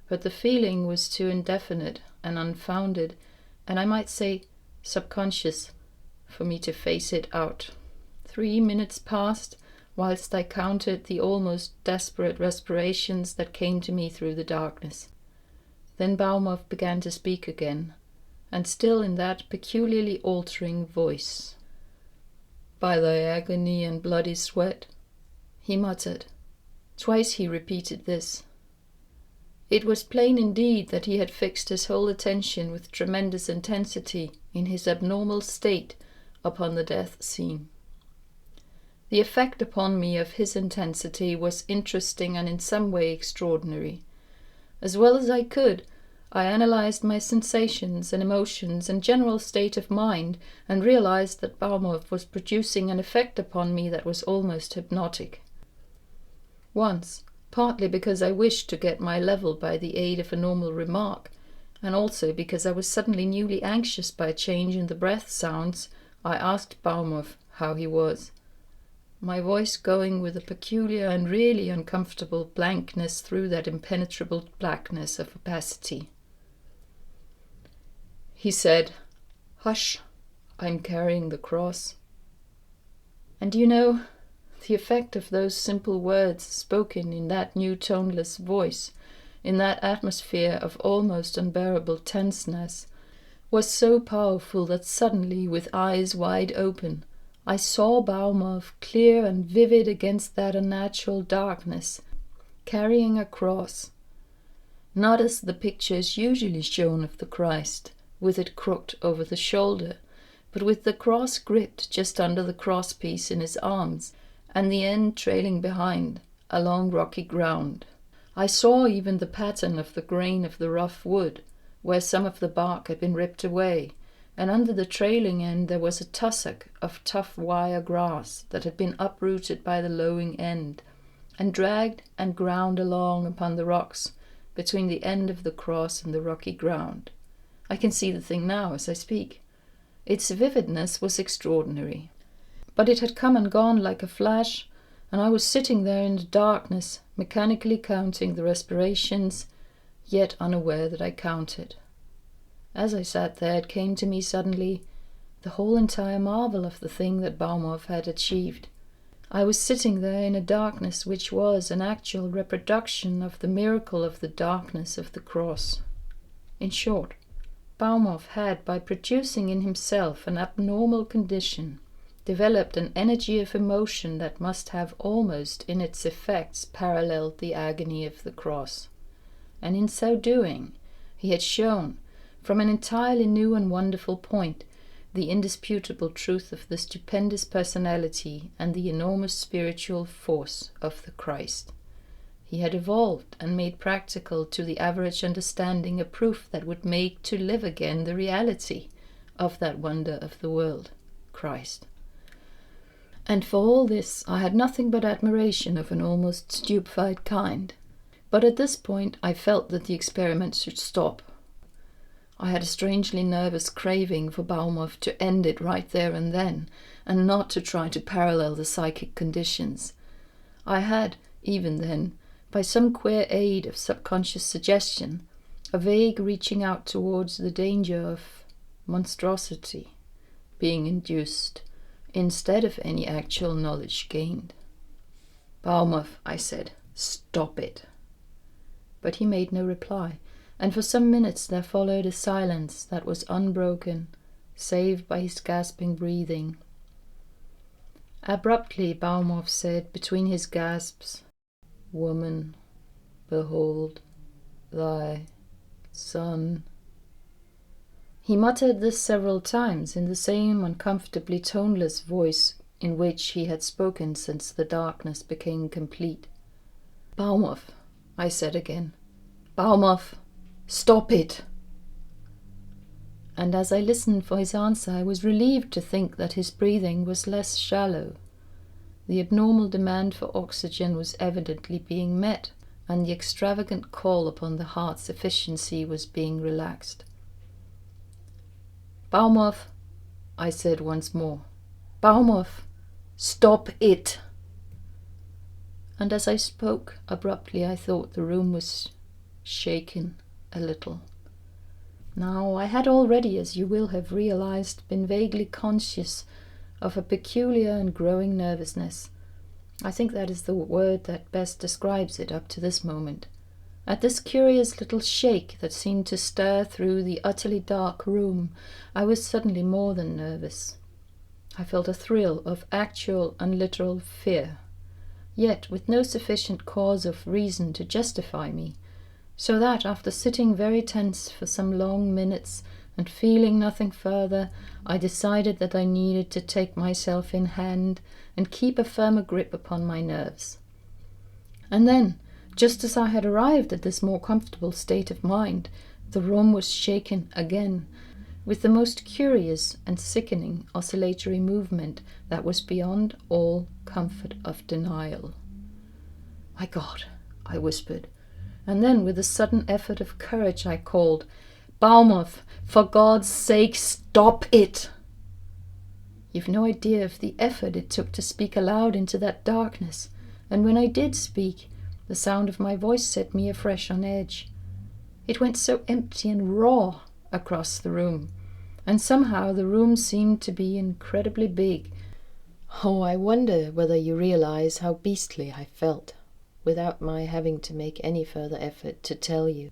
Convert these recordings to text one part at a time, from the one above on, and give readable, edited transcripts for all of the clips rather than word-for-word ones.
but the feeling was too indefinite and unfounded, and I might say subconscious, for me to face it out. 3 minutes passed, whilst I counted the almost desperate respirations that came to me through the darkness. Then Baumoff began to speak again, and still in that peculiarly altering voice. "By thy agony and bloody sweat," he muttered. Twice he repeated this. It was plain indeed that he had fixed his whole attention with tremendous intensity in his abnormal state upon the death scene. The effect upon me of his intensity was interesting and in some way extraordinary. As well as I could, I analyzed my sensations and emotions and general state of mind, and realized that Baumoff was producing an effect upon me that was almost hypnotic. Once, partly because I wished to get my level by the aid of a normal remark, and also because I was suddenly newly anxious by a change in the breath sounds, I asked Baumoff how he was, my voice going with a peculiar and really uncomfortable blankness through that impenetrable blackness of opacity. He said, "Hush, I'm carrying the cross." And you know, the effect of those simple words spoken in that new toneless voice, in that atmosphere of almost unbearable tenseness, was so powerful that suddenly, with eyes wide open, I saw Baumoff clear and vivid against that unnatural darkness, carrying a cross, not as the picture is usually shown of the Christ, with it crooked over the shoulder, but with the cross gripped just under the crosspiece in his arms, and the end trailing behind, along rocky ground. I saw even the pattern of the grain of the rough wood, where some of the bark had been ripped away, and under the trailing end there was a tussock of tough wire grass that had been uprooted by the lowing end, and dragged and ground along upon the rocks between the end of the cross and the rocky ground. I can see the thing now as I speak. Its vividness was extraordinary. But it had come and gone like a flash, and I was sitting there in the darkness, mechanically counting the respirations, yet unaware that I counted. As I sat there, it came to me suddenly the whole entire marvel of the thing that Baumoff had achieved. I was sitting there in a darkness which was an actual reproduction of the miracle of the darkness of the cross. In short, Baumoff had, by producing in himself an abnormal condition, developed an energy of emotion that must have almost in its effects paralleled the agony of the cross. And in so doing, he had shown, from an entirely new and wonderful point, the indisputable truth of the stupendous personality and the enormous spiritual force of the Christ. He had evolved and made practical to the average understanding a proof that would make to live again the reality of that wonder of the world, Christ. And for all this I had nothing but admiration of an almost stupefied kind. But at this point I felt that the experiment should stop. I had a strangely nervous craving for Baumoff to end it right there and then, and not to try to parallel the psychic conditions. I had, even then, by some queer aid of subconscious suggestion, a vague reaching out towards the danger of monstrosity being induced, instead of any actual knowledge gained. "Baumoff," I said, "stop it." But he made no reply, and for some minutes there followed a silence that was unbroken, save by his gasping breathing. Abruptly Baumoff said, between his gasps, "Woman, behold thy son." He muttered this several times in the same uncomfortably toneless voice in which he had spoken since the darkness became complete. "Baumoff," I said again. "Baumoff, stop it!" And as I listened for his answer, I was relieved to think that his breathing was less shallow. The abnormal demand for oxygen was evidently being met, and the extravagant call upon the heart's efficiency was being relaxed. "Baumoff," I said once more. "Baumoff, stop it!" And as I spoke abruptly, I thought the room was shaken a little. Now, I had already, as you will have realized, been vaguely conscious of a peculiar and growing nervousness. I think that is the word that best describes it up to this moment. At this curious little shake that seemed to stir through the utterly dark room, I was suddenly more than nervous. I felt a thrill of actual and literal fear, yet with no sufficient cause of reason to justify me, so that, after sitting very tense for some long minutes and feeling nothing further, I decided that I needed to take myself in hand and keep a firmer grip upon my nerves. And then, just as I had arrived at this more comfortable state of mind, the room was shaken again, with the most curious and sickening oscillatory movement that was beyond all comfort of denial. "My God," I whispered, and then with a sudden effort of courage I called, "Baumoff, for God's sake, stop it!" You've no idea of the effort it took to speak aloud into that darkness, and when I did speak, the sound of my voice set me afresh on edge. It went so empty and raw across the room, and somehow the room seemed to be incredibly big. Oh, I wonder whether you realize how beastly I felt, without my having to make any further effort to tell you.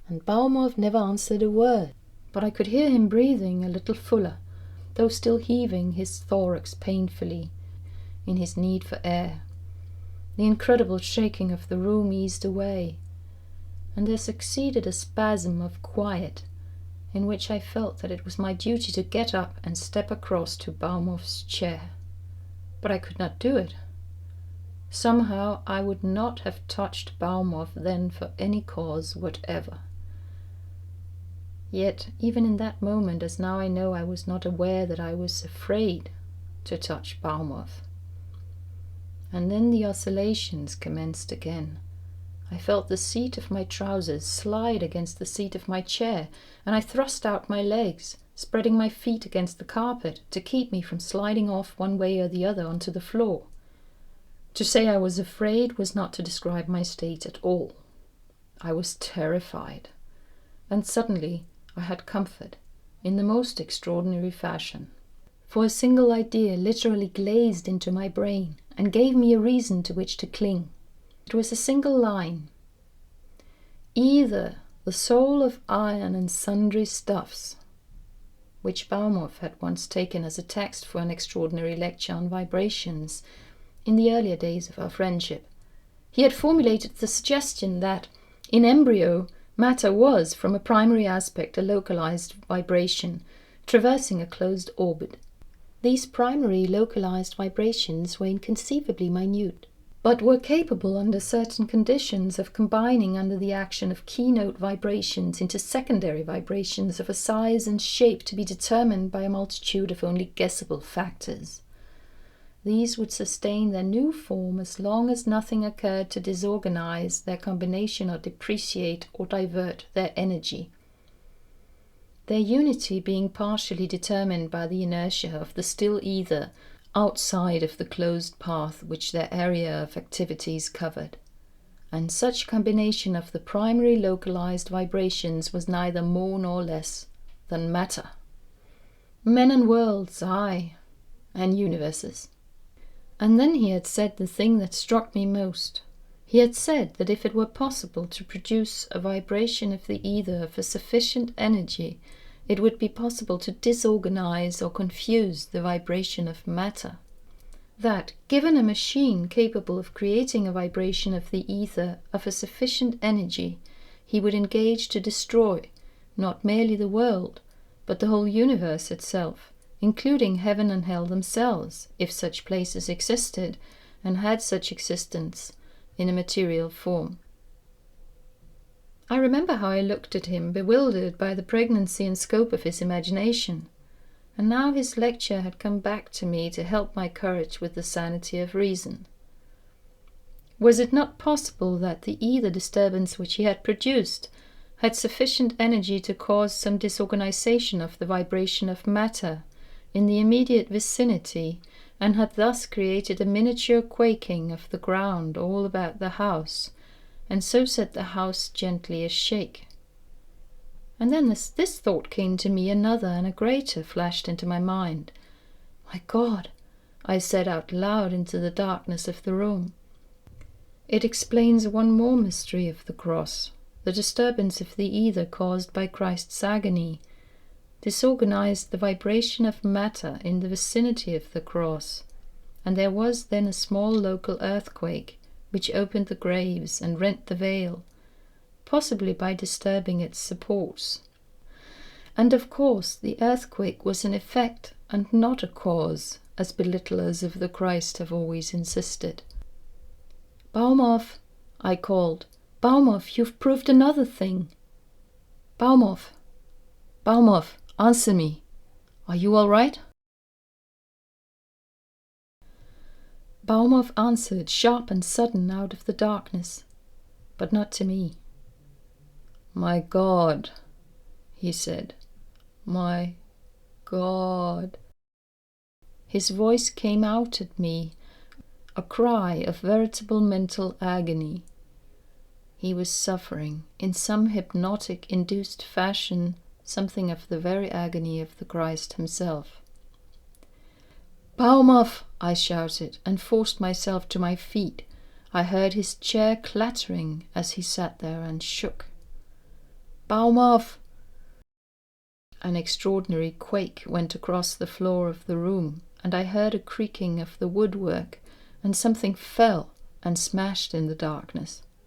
And Baumoff never answered a word, but I could hear him breathing a little fuller, though still heaving his thorax painfully in his need for air. The incredible shaking of the room eased away, and there succeeded a spasm of quiet, in which I felt that it was my duty to get up and step across to Baumoff's chair. But I could not do it. Somehow I would not have touched Baumoff then for any cause whatever. Yet, even in that moment, as now I know, I was not aware that I was afraid to touch Baumoff. And then the oscillations commenced again. I felt the seat of my trousers slide against the seat of my chair, and I thrust out my legs, spreading my feet against the carpet to keep me from sliding off one way or the other onto the floor. To say I was afraid was not to describe my state at all. I was terrified, and suddenly I had comfort in the most extraordinary fashion. For a single idea literally glazed into my brain and gave me a reason to which to cling. It was a single line. Either the soul of iron and sundry stuffs, which Baumoff had once taken as a text for an extraordinary lecture on vibrations in the earlier days of our friendship. He had formulated the suggestion that, in embryo, matter was, from a primary aspect, a localized vibration, traversing a closed orbit. These primary localized vibrations were inconceivably minute, but were capable under certain conditions of combining under the action of keynote vibrations into secondary vibrations of a size and shape to be determined by a multitude of only guessable factors. These would sustain their new form as long as nothing occurred to disorganize their combination or depreciate or divert their energy. Their unity being partially determined by the inertia of the still ether outside of the closed path which their area of activities covered. And such combination of the primary localized vibrations was neither more nor less than matter. Men and worlds, aye, and universes. And then he had said the thing that struck me most. He had said that if it were possible to produce a vibration of the ether of a sufficient energy, it would be possible to disorganize or confuse the vibration of matter. That, given a machine capable of creating a vibration of the ether of a sufficient energy, he would engage to destroy not merely the world, but the whole universe itself, including heaven and hell themselves, if such places existed, and had such existence in a material form. I remember how I looked at him, bewildered by the pregnancy and scope of his imagination, and now his lecture had come back to me to help my courage with the sanity of reason. Was it not possible that the ether disturbance which he had produced had sufficient energy to cause some disorganization of the vibration of matter in the immediate vicinity, and had thus created a miniature quaking of the ground all about the house, and so set the house gently ashake. And then this thought came to me, another and a greater flashed into my mind. My God, I said out loud into the darkness of the room. It explains one more mystery of the cross, the disturbance of the ether caused by Christ's agony, disorganized the vibration of matter in the vicinity of the cross, and there was then a small local earthquake, which opened the graves and rent the veil, possibly by disturbing its supports. And of course the earthquake was an effect and not a cause, as belittlers of the Christ have always insisted. "Baumoff," I called. "Baumoff, you've proved another thing. Baumoff, Baumoff, answer me. Are you all right?" Baumoff answered, sharp and sudden out of the darkness, but not to me. "My God," he said. "My God." His voice came out at me, a cry of veritable mental agony. He was suffering, in some hypnotic-induced fashion, something of the very agony of the Christ himself. "Baumoff!" I shouted, and forced myself to my feet. I heard his chair clattering as he sat there and shook. "Baumoff!" An extraordinary quake went across the floor of the room, and I heard a creaking of the woodwork, and something fell and smashed in the darkness.